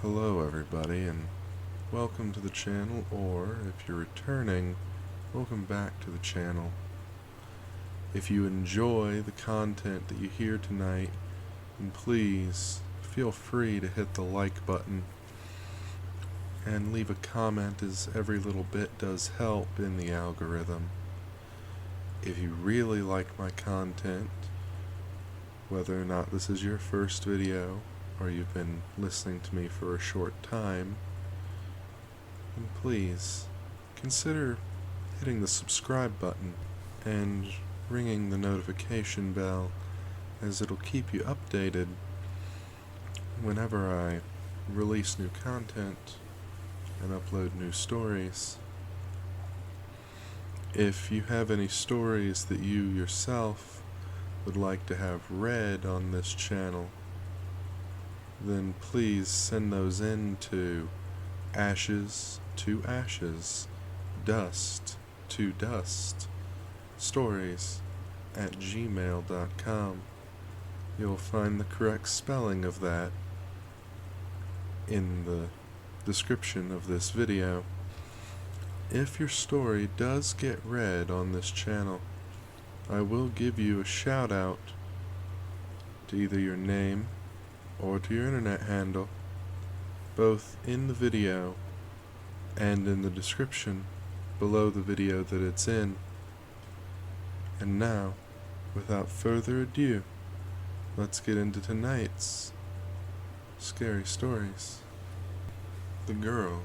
Hello everybody, and welcome to the channel, or if you're returning, welcome back to the channel. If you enjoy the content that you hear tonight, then please feel free to hit the like button and leave a comment, as every little bit does help in the algorithm. If you really like my content, whether or not this is your first video or you've been listening to me for a short time, then please consider hitting the subscribe button and ringing the notification bell, as it'll keep you updated whenever I release new content and upload new stories. If you have any stories that you yourself would like to have read on this channel, then please send those in to ashes2ashes, dust2dust, stories@gmail.com. You'll find the correct spelling of that in the description of this video. If your story does get read on this channel, I will give you a shout out to either your name or to your internet handle, both in the video and in the description below the video that it's in. And now, without further ado, let's get into tonight's scary stories. The Girl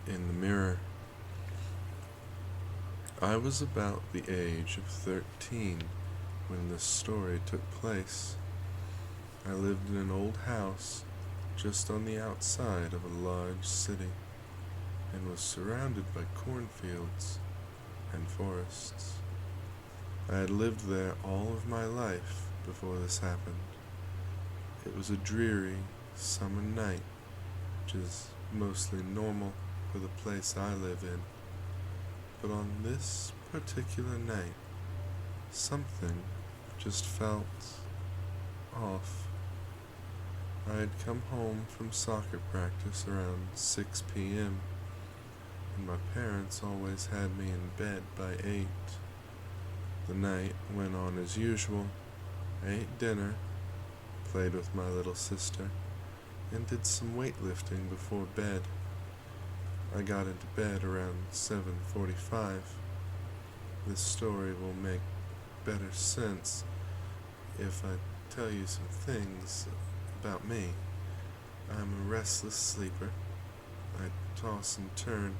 in the Mirror. I was about the age of 13 when this story took place. I lived in an old house just on the outside of a large city, and was surrounded by cornfields and forests. I had lived there all of my life before this happened. It was a dreary summer night, which is mostly normal for the place I live in. But on this particular night, something just felt off. I had come home from soccer practice around 6 p.m., and my parents always had me in bed by 8. The night went on as usual. I ate dinner, played with my little sister, and did some weightlifting before bed. I got into bed around 7:45. This story will make better sense if I tell you some things about me. I'm a restless sleeper. I toss and turn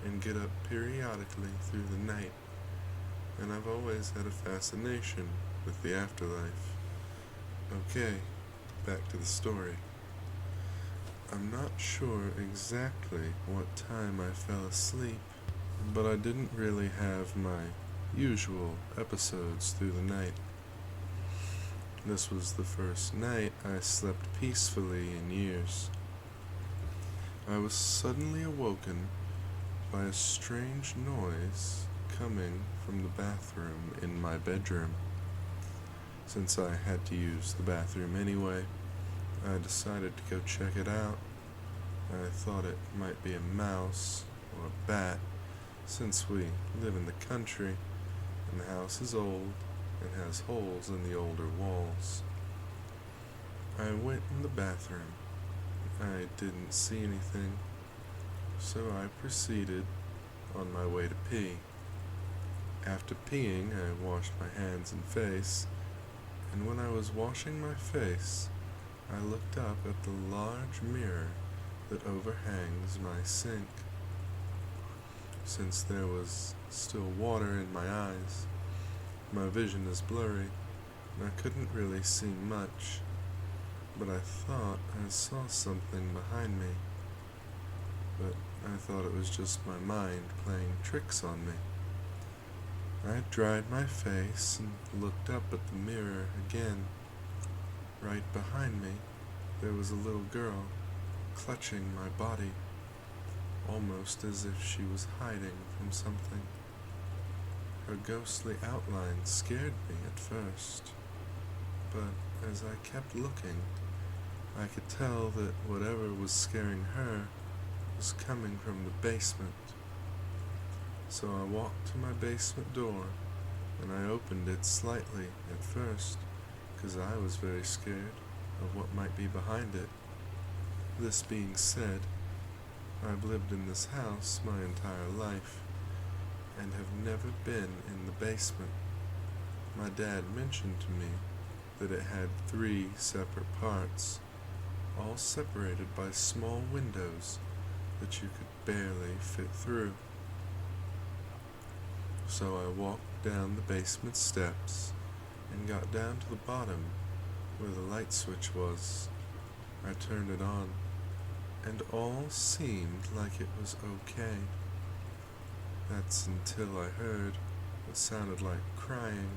and get up periodically through the night, and I've always had a fascination with the afterlife. Okay, back to the story. I'm not sure exactly what time I fell asleep, but I didn't really have my usual episodes through the night. This was the first night I slept peacefully in years. I was suddenly awoken by a strange noise coming from the bathroom in my bedroom. Since I had to use the bathroom anyway, I decided to go check it out. I thought it might be a mouse or a bat, since we live in the country and the house is old and has holes in the older walls. I went in the bathroom. I didn't see anything, so I proceeded on my way to pee. After peeing, I washed my hands and face, and when I was washing my face, I looked up at the large mirror that overhangs my sink. Since there was still water in my eyes, my vision is blurry, and I couldn't really see much, but I thought I saw something behind me. But I thought it was just my mind playing tricks on me. I dried my face and looked up at the mirror again. Right behind me, there was a little girl clutching my body, almost as if she was hiding from something. Her ghostly outline scared me at first, but as I kept looking, I could tell that whatever was scaring her was coming from the basement. So I walked to my basement door, and I opened it slightly at first, because I was very scared of what might be behind it. This being said, I've lived in this house my entire life, and have never been in the basement. My dad mentioned to me that it had 3 separate parts, all separated by small windows that you could barely fit through. So I walked down the basement steps and got down to the bottom where the light switch was. I turned it on, and all seemed like it was okay. That's until I heard what sounded like crying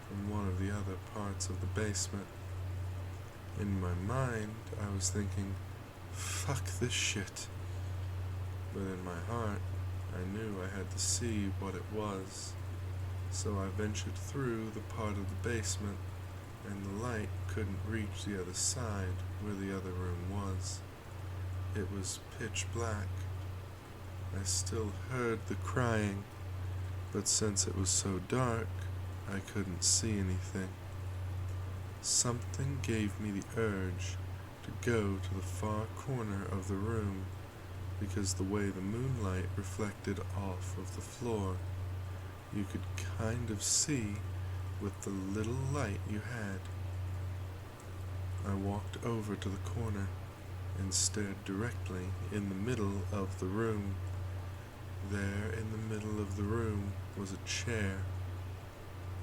from one of the other parts of the basement. In my mind, I was thinking, fuck this shit. But in my heart, I knew I had to see what it was. So I ventured through the part of the basement, and the light couldn't reach the other side where the other room was. It was pitch black. I still heard the crying, but since it was so dark, I couldn't see anything. Something gave me the urge to go to the far corner of the room, because the way the moonlight reflected off of the floor, you could kind of see with the little light you had. I walked over to the corner and stared directly in the middle of the room. There in the middle of the room was a chair.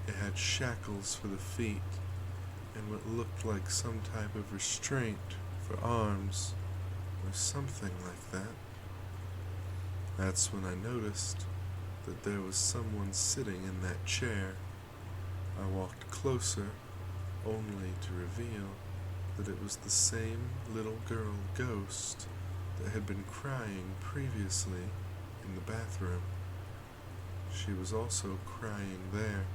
It had shackles for the feet and what looked like some type of restraint for arms or something like that. That's when I noticed that there was someone sitting in that chair. I walked closer, only to reveal that it was the same little girl ghost that had been crying previously in the bathroom. She was also crying there,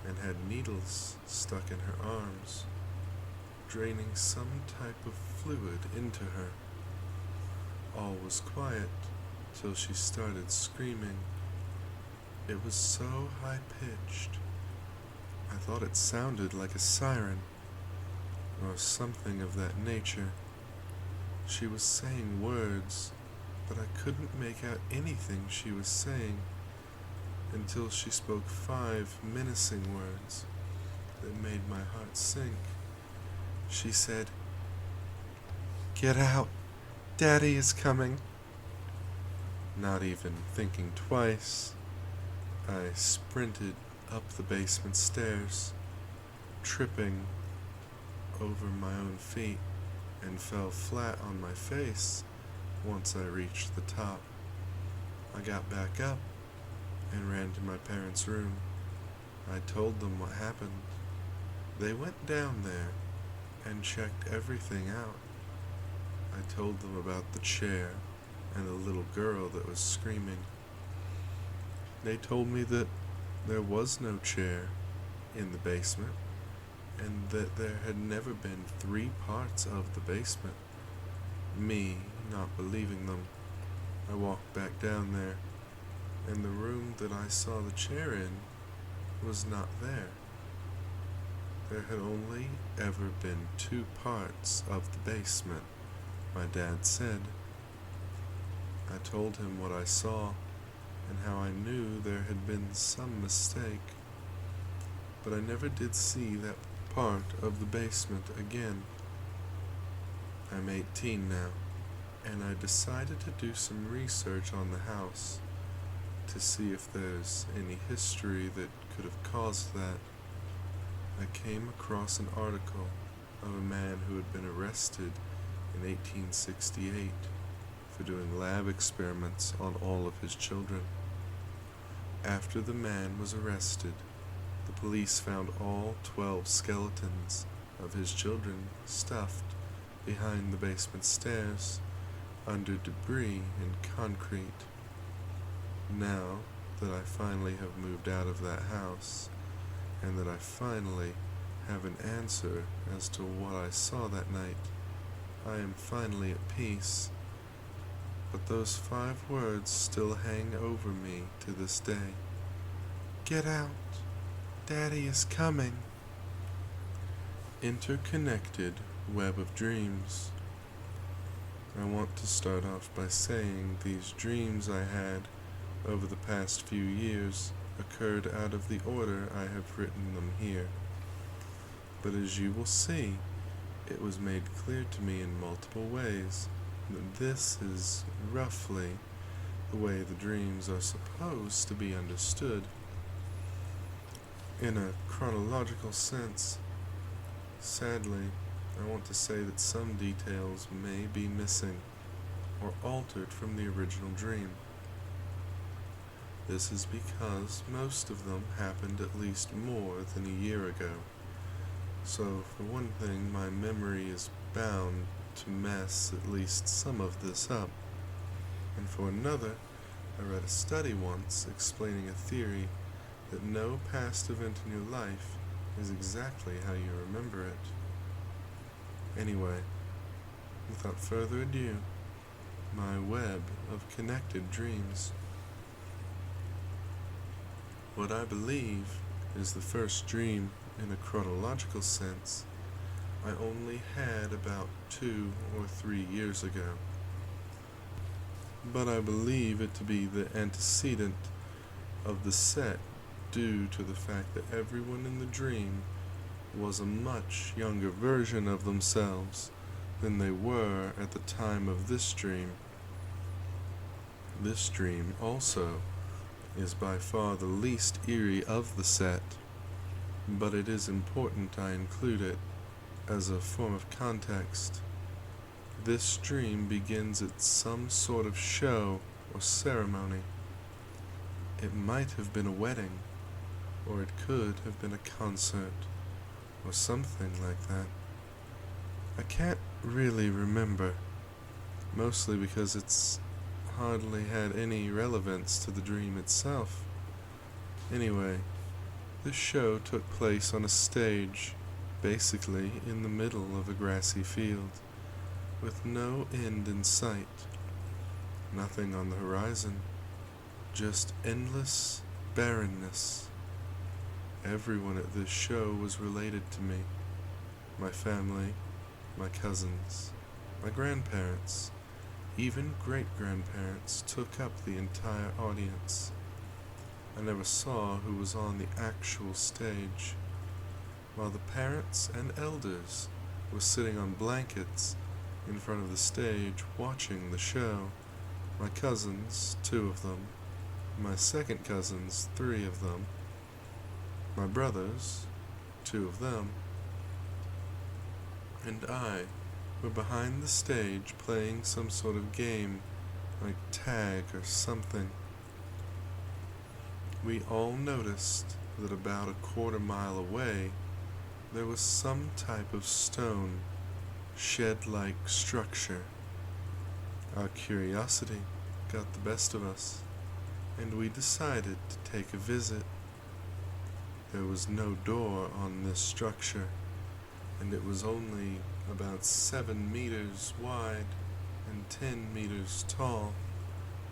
and had needles stuck in her arms, draining some type of fluid into her. All was quiet till she started screaming. It was so high-pitched, I thought it sounded like a siren, or something of that nature. She was saying words, but I couldn't make out anything she was saying, until she spoke 5 menacing words that made my heart sink. She said, "Get out! Daddy is coming!" Not even thinking twice, I sprinted up the basement stairs, tripping over my own feet, and fell flat on my face once I reached the top. I got back up and ran to my parents' room. I told them what happened. They went down there and checked everything out. I told them about the chair and the little girl that was screaming. They told me that there was no chair in the basement, and that there had never been 3 parts of the basement. Me not believing them, I walked back down there, and the room that I saw the chair in was not there. There had only ever been 2 parts of the basement, my dad said. I told him what I saw and how I knew there had been some mistake, but I never did see that part of the basement again. I'm 18 now, and I decided to do some research on the house to see if there's any history that could have caused that. I came across an article of a man who had been arrested in 1868 for doing lab experiments on all of his children. After the man was arrested, the police found all 12 skeletons of his children stuffed behind the basement stairs under debris and concrete. Now that I finally have moved out of that house, and that I finally have an answer as to what I saw that night, I am finally at peace, but those 5 words still hang over me to this day. Get out! Daddy is coming! Interconnected web of dreams. I want to start off by saying these dreams I had over the past few years occurred out of the order I have written them here. But as you will see, it was made clear to me in multiple ways that this is roughly the way the dreams are supposed to be understood. In a chronological sense, sadly, I want to say that some details may be missing or altered from the original dream. This is because most of them happened at least more than a year ago. So, for one thing, my memory is bound to mess at least some of this up. And for another, I read a study once explaining a theory that no past event in your life is exactly how you remember it. Anyway, without further ado, my web of connected dreams. What I believe is the first dream in a chronological sense I only had about 2 or 3 years ago. But I believe it to be the antecedent of the set due to the fact that everyone in the dream was a much younger version of themselves than they were at the time of this dream. This dream also is by far the least eerie of the set, but it is important I include it as a form of context. This dream begins at some sort of show or ceremony. It might have been a wedding, or it could have been a concert, or something like that. I can't really remember, mostly because it's hardly had any relevance to the dream itself. Anyway, this show took place on a stage, basically in the middle of a grassy field, with no end in sight, nothing on the horizon, just endless barrenness. Everyone at this show was related to me. My family, my cousins, my grandparents, even great-grandparents took up the entire audience. I never saw who was on the actual stage. While the parents and elders were sitting on blankets in front of the stage watching the show, my cousins, 2 of them, my second cousins, 3 of them, my brothers, 2 of them, and I were behind the stage playing some sort of game, like tag or something. We all noticed that about a quarter-mile away there was some type of stone, shed-like structure. Our curiosity got the best of us, and we decided to take a visit. There was no door on this structure, and it was only about 7 meters wide and 10 meters tall,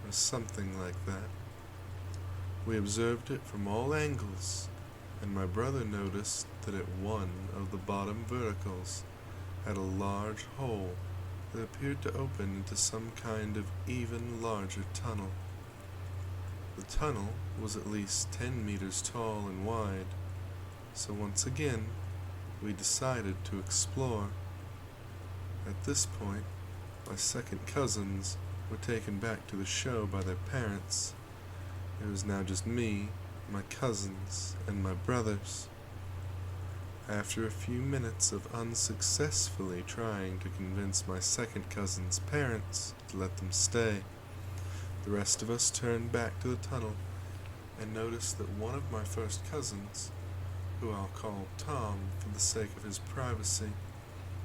or something like that. We observed it from all angles, and my brother noticed that at one of the bottom verticals had a large hole that appeared to open into some kind of even larger tunnel. The tunnel was at least 10 meters tall and wide, so once again we decided to explore. At this point, my second cousins were taken back to the show by their parents. It was now just me, my cousins, and my brothers. After a few minutes of unsuccessfully trying to convince my second cousin's parents to let them stay, the rest of us turned back to the tunnel and noticed that one of my first cousins, who I'll call Tom for the sake of his privacy,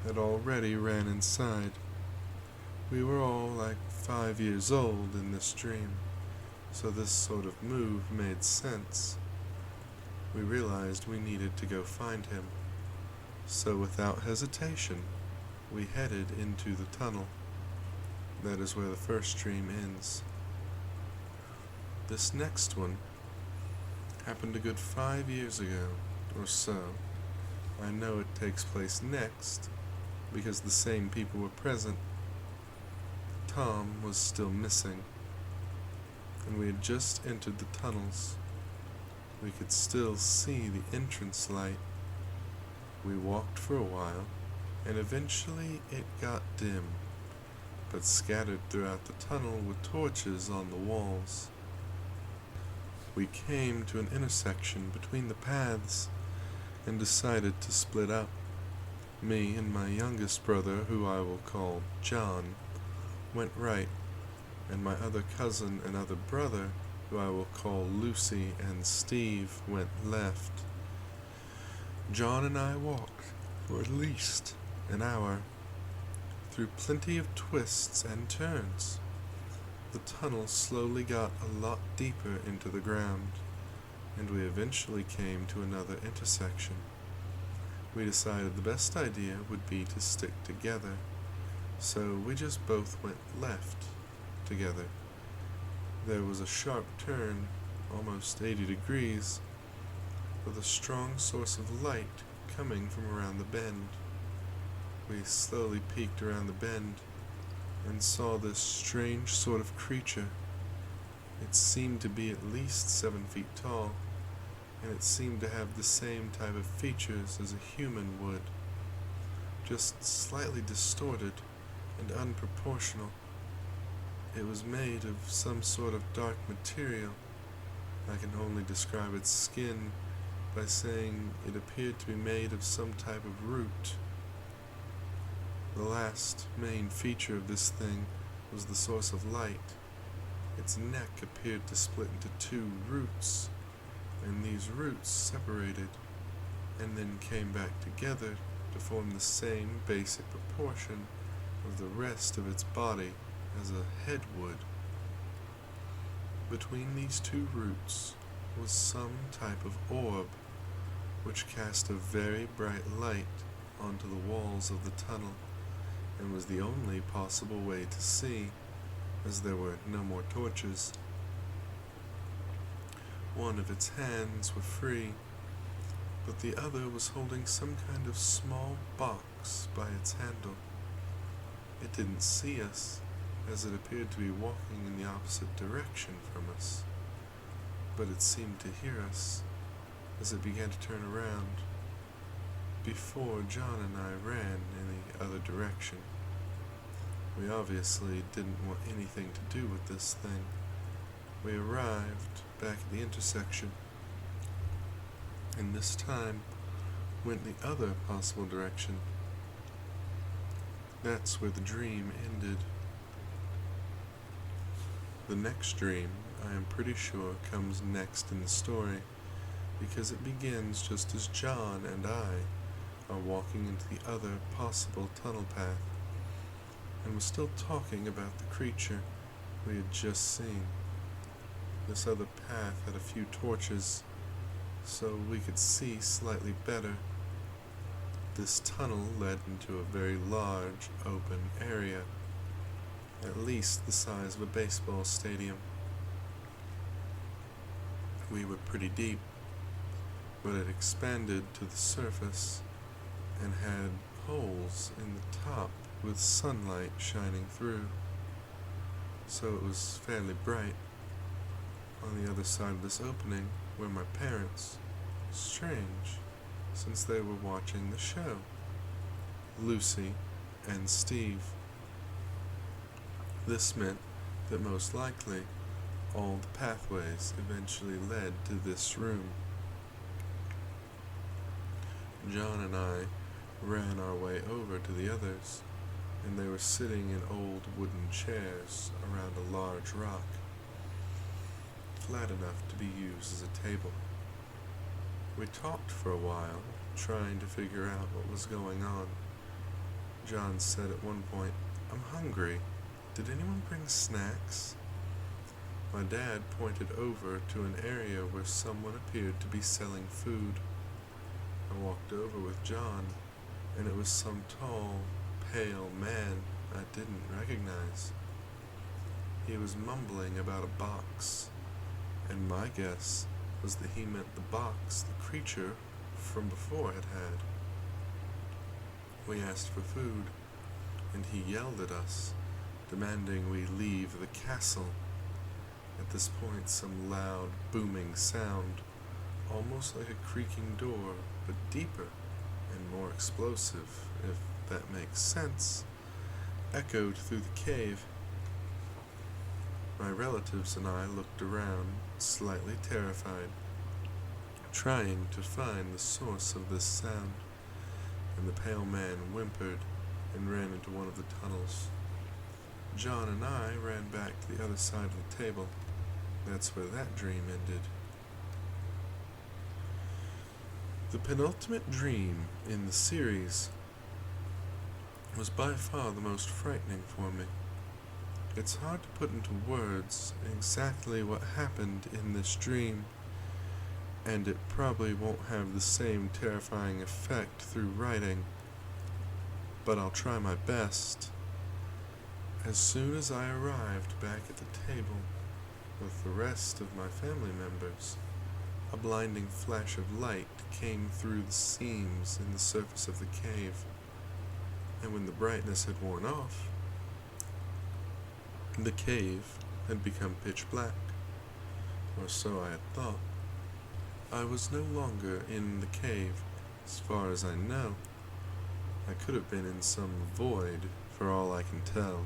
had already ran inside. We were all like 5 years old in this dream, so this sort of move made sense. We realized we needed to go find him, so without hesitation, we headed into the tunnel. That is where the first dream ends. This next one happened a good 5 years ago, or so. I know it takes place next, because the same people were present. Tom was still missing, and we had just entered the tunnels. We could still see the entrance light. We walked for a while, and eventually it got dim, but scattered throughout the tunnel were torches on the walls. We came to an intersection between the paths and decided to split up. Me and my youngest brother, who I will call John, went right, and my other cousin and other brother, who I will call Lucy and Steve, went left. John and I walked for at least an hour, through plenty of twists and turns. The tunnel slowly got a lot deeper into the ground, and we eventually came to another intersection. We decided the best idea would be to stick together, so we just both went left together. There was a sharp turn, almost 80 degrees, with a strong source of light coming from around the bend. We slowly peeked around the bend and saw this strange sort of creature. It seemed to be at least 7 feet tall, and it seemed to have the same type of features as a human would, just slightly distorted and unproportional. It was made of some sort of dark material. I can only describe its skin by saying it appeared to be made of some type of root. The last main feature of this thing was the source of light. Its neck appeared to split into 2 roots, and these roots separated and then came back together to form the same basic proportion of the rest of its body as a head would. Between these 2 roots was some type of orb, which cast a very bright light onto the walls of the tunnel, and was the only possible way to see, as there were no more torches. One of its hands were free, but the other was holding some kind of small box by its handle. It didn't see us, as it appeared to be walking in the opposite direction from us, but it seemed to hear us as it began to turn around, before John and I ran in the other direction. We obviously didn't want anything to do with this thing. We arrived back at the intersection, and this time went the other possible direction. That's where the dream ended. The next dream, I am pretty sure, comes next in the story, because it begins just as John and I are walking into the other possible tunnel path, and we're still talking about the creature we had just seen. This other path had a few torches, so we could see slightly better. This tunnel led into a very large, open area, at least the size of a baseball stadium. We were pretty deep, but it expanded to the surface and had holes in the top with sunlight shining through, so it was fairly bright. On the other side of this opening were my parents. Strange, since they were watching the show. Lucy and Steve. This meant that most likely all the pathways eventually led to this room. John and I ran our way over to the others, and they were sitting in old wooden chairs around a large rock, flat enough to be used as a table. We talked for a while, trying to figure out what was going on. John said at one point, "I'm hungry. Did anyone bring snacks?" My dad pointed over to an area where someone appeared to be selling food. I walked over with John, and it was some tall, pale man I didn't recognize. He was mumbling about a box, and my guess was that he meant the box the creature from before had had. We asked for food, and he yelled at us, demanding we leave the castle. At this point, some loud, booming sound, almost like a creaking door, but deeper and more explosive, if that makes sense, echoed through the cave. My relatives and I looked around, slightly terrified, trying to find the source of this sound, and the pale man whimpered and ran into one of the tunnels. John and I ran back to the other side of the table. That's where that dream ended. The penultimate dream in the series was by far the most frightening for me. It's hard to put into words exactly what happened in this dream, and it probably won't have the same terrifying effect through writing, but I'll try my best. As soon as I arrived back at the table with the rest of my family members, a blinding flash of light came through the seams in the surface of the cave, and when the brightness had worn off, the cave had become pitch black, or so I had thought. I was no longer in the cave, as far as I know. I could have been in some void, for all I can tell.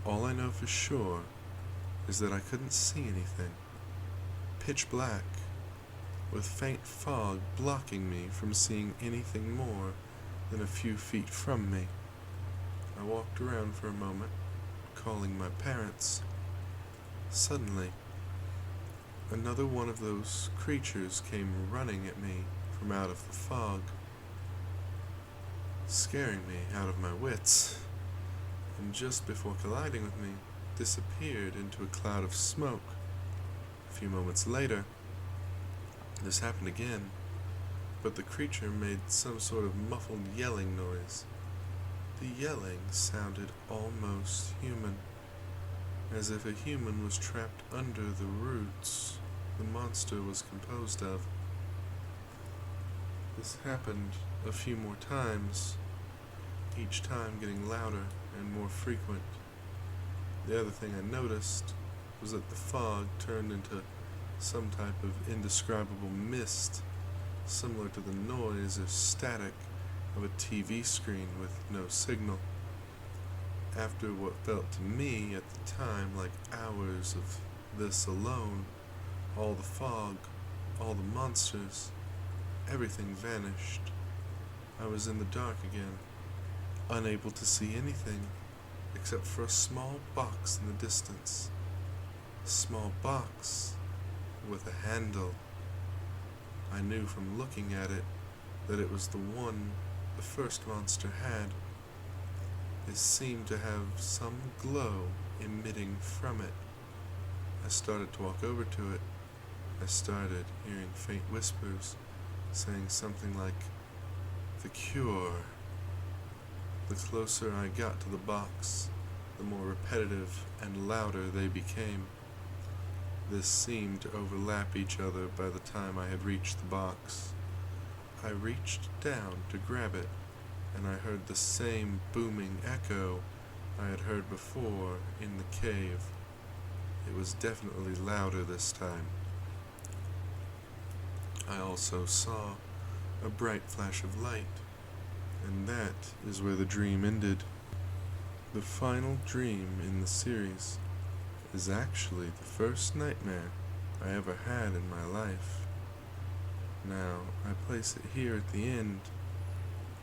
All I know for sure is that I couldn't see anything. Pitch black, with faint fog blocking me from seeing anything more than a few feet from me. I walked around for a moment, calling my parents. Suddenly, another one of those creatures came running at me from out of the fog, scaring me out of my wits, and just before colliding with me, disappeared into a cloud of smoke. A few moments later, this happened again, but the creature made some sort of muffled yelling noise. The yelling sounded almost human, as if a human was trapped under the roots the monster was composed of. This happened a few more times, each time getting louder and more frequent. The other thing I noticed was that the fog turned into some type of indescribable mist, similar to the noise or static of a TV screen with no signal. After what felt to me at the time like hours of this alone, all the fog, all the monsters, everything vanished. I was in the dark again, unable to see anything except for a small box in the distance. A small box with a handle. I knew from looking at it that it was the one the first monster had. It seemed to have some glow emitting from it. I started to walk over to it. I started hearing faint whispers saying something like, "The cure." The closer I got to the box, the more repetitive and louder they became. This seemed to overlap each other by the time I had reached the box. I reached down to grab it, and I heard the same booming echo I had heard before in the cave. It was definitely louder this time. I also saw a bright flash of light, and that is where the dream ended. The final dream in the series is actually the first nightmare I ever had in my life. Now, I place it here at the end,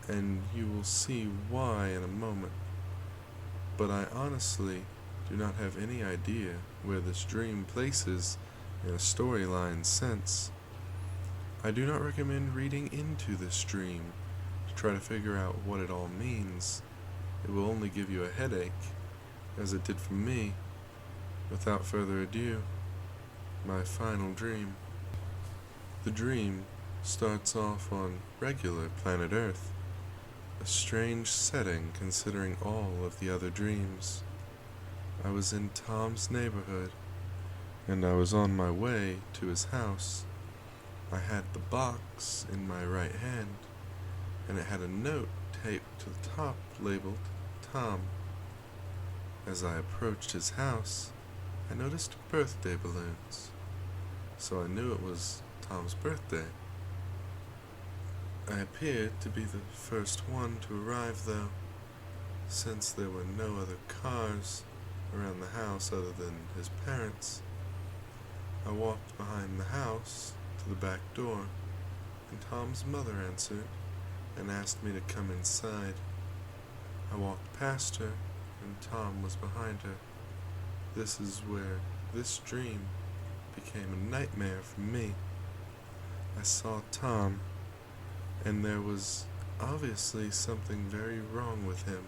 and you will see why in a moment. But I honestly do not have any idea where this dream places in a storyline sense. I do not recommend reading into this dream to try to figure out what it all means. It will only give you a headache, as it did for me. Without further ado, my final dream. The dream starts off on regular planet Earth. A strange setting considering all of the other dreams. I was in Tom's neighborhood, and I was on my way to his house. I had the box in my right hand, and it had a note taped to the top labeled Tom. As I approached his house, I noticed birthday balloons, so I knew it was Tom's birthday. I appeared to be the first one to arrive, though, since there were no other cars around the house other than his parents. I walked behind the house to the back door, and Tom's mother answered and asked me to come inside. I walked past her, and Tom was behind her. This is where this dream became a nightmare for me. I saw Tom, and there was obviously something very wrong with him.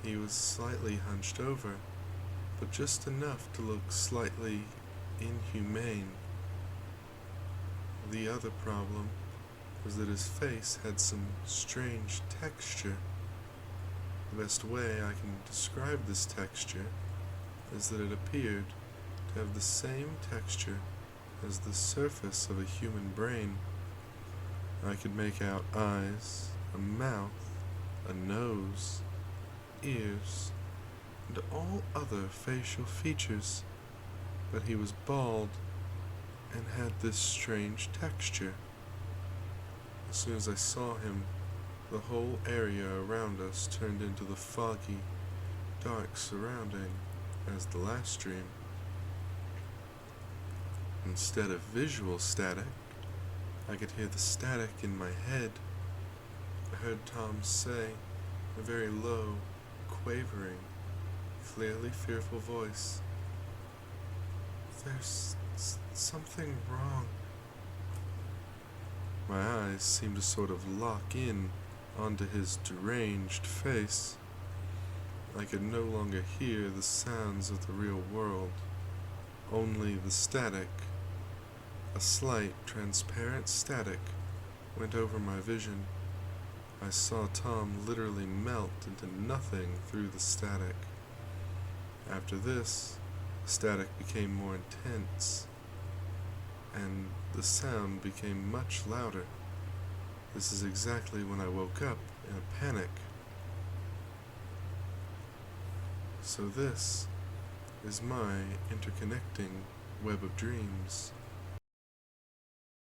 He was slightly hunched over, but just enough to look slightly inhumane. The other problem was that his face had some strange texture. The best way I can describe this texture is that it appeared to have the same texture as the surface of a human brain. I could make out eyes, a mouth, a nose, ears, and all other facial features, but he was bald and had this strange texture. As soon as I saw him, the whole area around us turned into the foggy, dark surrounding as the last dream. Instead of visual static, I could hear the static in my head. I heard Tom say, in a very low, quavering, clearly fearful voice, "There's something wrong." My eyes seemed to sort of lock in onto his deranged face. I could no longer hear the sounds of the real world, only the static. A slight, transparent static went over my vision. I saw Tom literally melt into nothing through the static. After this, the static became more intense, and the sound became much louder. This is exactly when I woke up in a panic. So this is my interconnecting web of dreams.